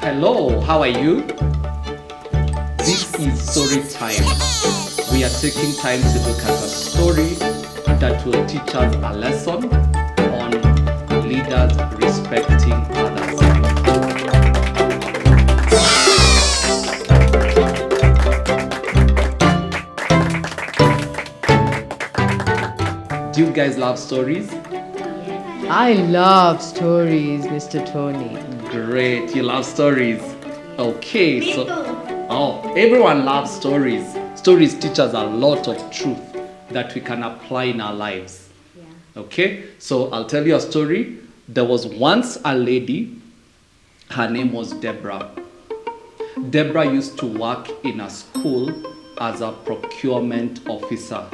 Hello, how are you? This is Storytime. We are taking time to look at a story that will teach us a lesson on leaders respecting others. Do you guys love stories? I love stories, Mr. Tony. Great, you love stories. Okay, everyone loves stories. Stories teach us a lot of truth that we can apply in our lives. Okay, so I'll tell you a story. There was once a lady, her name was Deborah. Deborah used to work in a school as a procurement officer.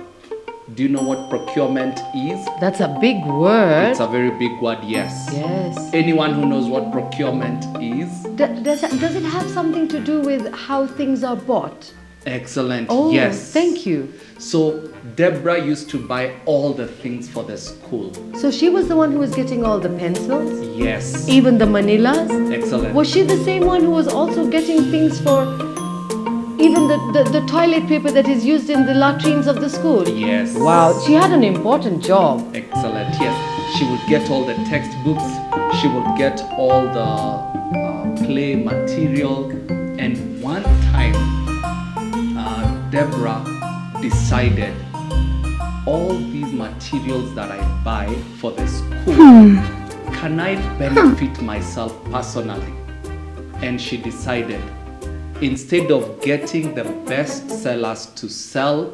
Do you know what procurement is? That's a big word. It's a very big word, yes. Yes. Anyone who knows what procurement is? Does it have something to do with how things are bought? Excellent, Oh, yes. thank you. So Deborah used to buy all the things for the school. So she was the one who was getting all the pencils? Yes. Even the manillas? Excellent. Was she the same one who was also getting things for even the toilet paper that is used in the latrines of the school? Yes. Wow, she had an important job. Excellent, yes. She would get all the textbooks, she would get all the play material, and one time Deborah decided all these materials that I buy for the school, can I benefit myself personally? And she decided, instead of getting the best sellers to sell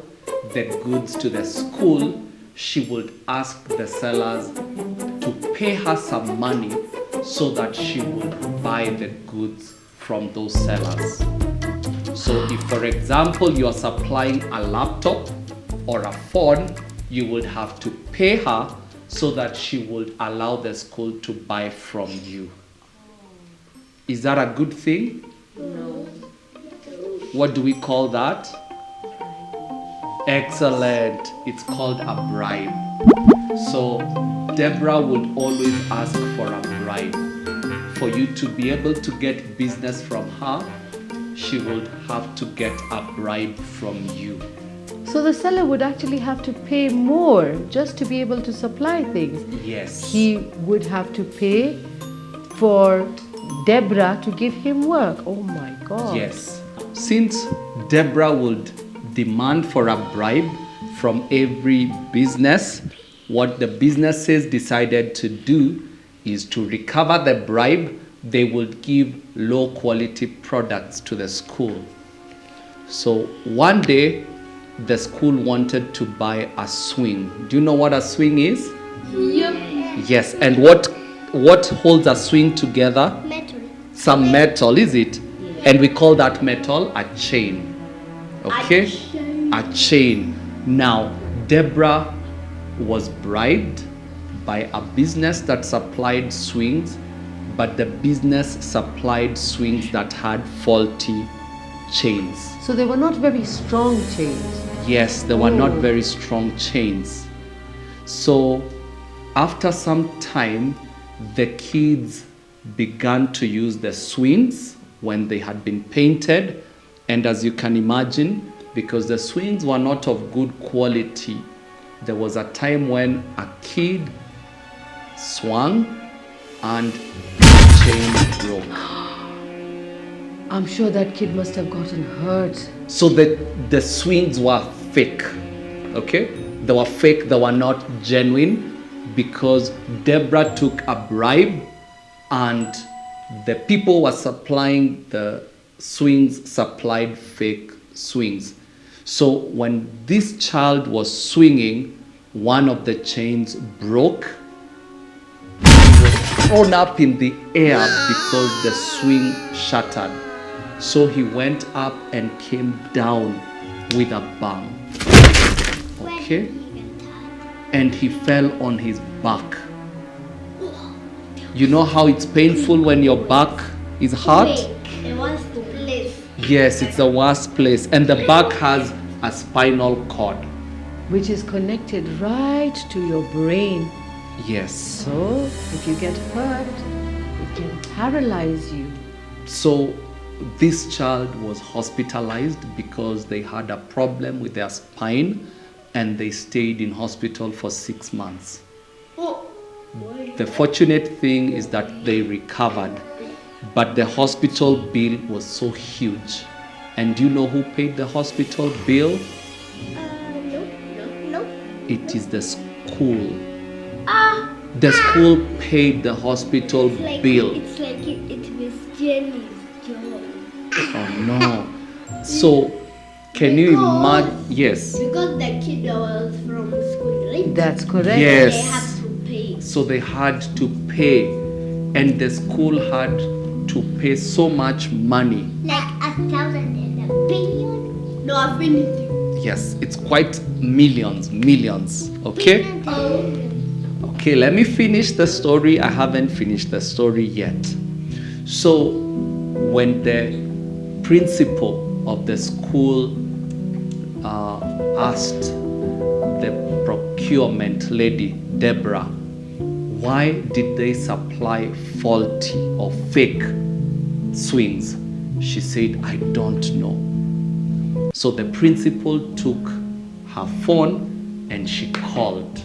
the goods to the school, she would ask the sellers to pay her some money so that she would buy the goods from those sellers. So if, for example, you are supplying a laptop or a phone, you would have to pay her so that she would allow the school to buy from you. Is that a good thing? No. What do we call that? Excellent. It's called a bribe. So Deborah would always ask for a bribe. For you to be able to get business from her, she would have to get a bribe from you. So the seller would actually have to pay more just to be able to supply things. Yes. He would have to pay for Deborah to give him work. Oh my God. Yes. Since Deborah would demand for a bribe from every business, what the businesses decided to do is to recover the bribe. They would give low quality products to the school. So one day, the school wanted to buy a swing. Do you know what a swing is? Yep. Yes. And what holds a swing together? Metal. Some metal, is it? And we call that metal a chain. Okay? A chain. Now, Deborah was bribed by a business that supplied swings, but the business supplied swings that had faulty chains. So they were not very strong chains. Yes, they were not very strong chains. So after some time, the kids began to use the swings when they had been painted. And as you can imagine, because the swings were not of good quality, there was a time when a kid swung and the chain broke. I'm sure that kid must have gotten hurt. So the swings were fake, okay? They were fake, they were not genuine, because Deborah took a bribe and the people who were supplying the swings supplied fake swings. So when this child was swinging, one of the chains broke. He was thrown up in the air because the swing shattered. So he went up and came down with a bang. Okay? And he fell on his back. You know how it's painful when your back is hurt? The worst place. Yes, it's the worst place. And the back has a spinal cord. Which is connected right to your brain. Yes. So if you get hurt, it can paralyze you. So this child was hospitalized because they had a problem with their spine, and they stayed in hospital for 6 months. The fortunate thing is that they recovered, but the hospital bill was so huge. And do you know who paid the hospital bill? No. It is the school. The school paid the hospital bill. It's like it was Jenny's job. Oh no. So, can you imagine? Yes. Because the kid was from school, right? That's correct. Yes. They have to pay. So they had to pay, and the school had to pay so much money. Like 1,000 and a billion? No, I've been Yes, it's quite millions. Okay? Okay, let me finish the story. I haven't finished the story yet. So, when the principal of the school asked the procurement lady, Deborah, why did they supply faulty or fake swings? She said, I don't know. So the principal took her phone and she called.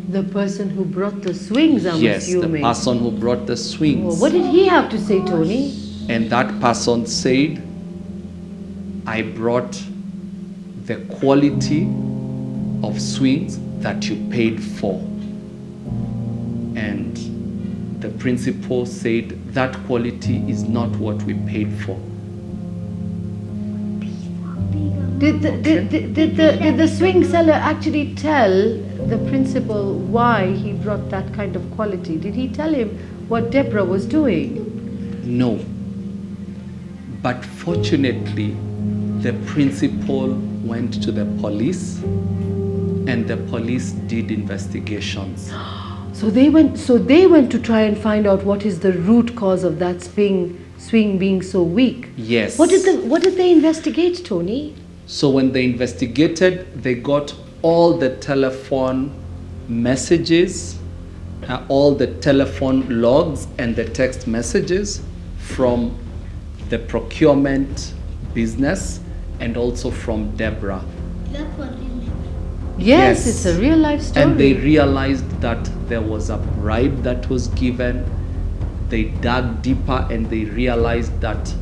The person who brought the swings, I'm Yes, assuming. the person who brought the swings. Oh, what did he have to say, Tony? And that person said, I brought the quality of swings that you paid for. And the principal said, that quality is not what we paid for. Did the swing seller actually tell the principal why he brought that kind of quality? Did he tell him what Deborah was doing? No. But fortunately, the principal went to the police, and the police did investigations. So they went to try and find out what is the root cause of that swing being so weak. Yes. What did they investigate, Tony? So when they investigated, they got all the telephone messages, all the telephone logs and the text messages from the procurement business and also from Deborah. That's what it is. Yes, it's a real life story. And they realized that there was a bribe that was given. They dug deeper and they realized that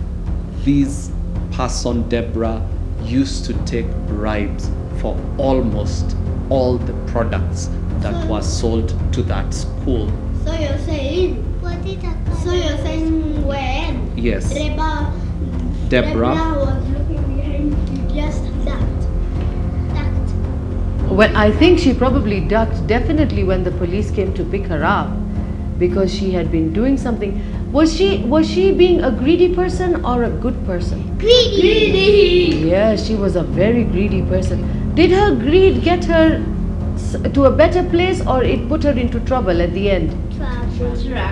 this person, Deborah, used to take bribes for almost all the products that were sold to that school. So you're saying? So you're saying when? Yes. Deborah Deborah. was looking behind you, just ducked. Well, I think she probably ducked definitely when the police came to pick her up, because she had been doing something. Was she being a greedy person or a good person? Greedy! Yes, she was a very greedy person. Did her greed get her to a better place, or it put her into trouble at the end?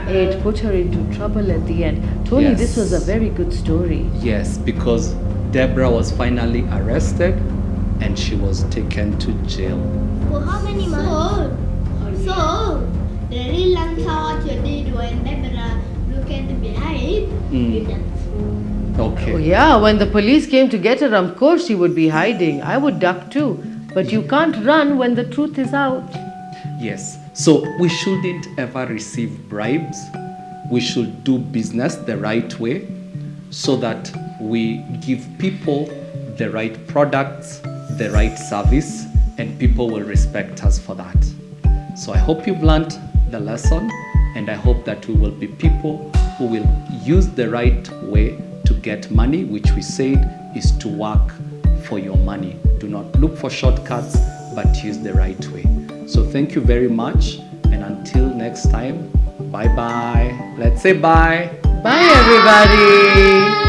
It put her into trouble at the end. Tony, Yes. this was a very good story. Yes, because Deborah was finally arrested and she was taken to jail. For how many months? So the real answer what you did when Deborah looked at behind, you ducked. Okay. Oh yeah, when the police came to get her, of course she would be hiding. I would duck too. But you can't run when the truth is out. Yes. So we shouldn't ever receive bribes. We should do business the right way so that we give people the right products, the right service, and people will respect us for that. So I hope you've learned the lesson, and I hope that we will be people who will use the right way to get money, which we said is to work for your money. Do not look for shortcuts, but use the right way. So thank you very much, and until next time, bye-bye. Let's say bye. Bye everybody.